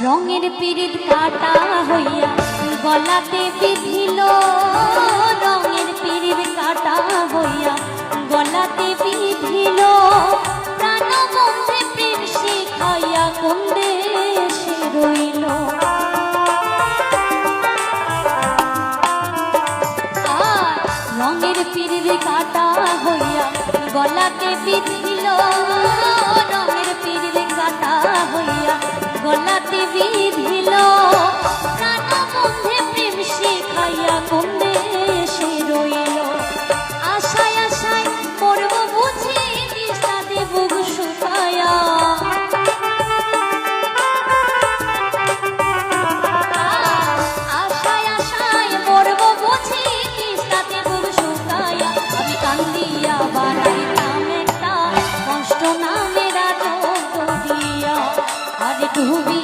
রঙের পিরিত কাটা হইয়া গলাতে বিধিল, রঙের পিরিত কাটা হইয়া গলাতে বিধিল, প্রাণ বন্ধে প্রেম শিখাইয়া কোন দেশে রইল। রঙের পিরিত কাটা হইয়া গলাতে বিধিল, রঙের পিরিত কাটা হইয়া গলাতে বিধিল, প্রাণ বন্ধে প্রেম শিখাইয়া কোন দেশে রইল। আশায় আশায় পড়ব বুঝি তৃষ্ণাতে বুক শুকায়া, আশায় আশায় পড়ব বুঝি তৃষ্ণাতে বুক শুকায়া। আমি কান্দিয়া বানাইতাম একটা কষ্ট নামের আটক দিয়া, আরে ডুবি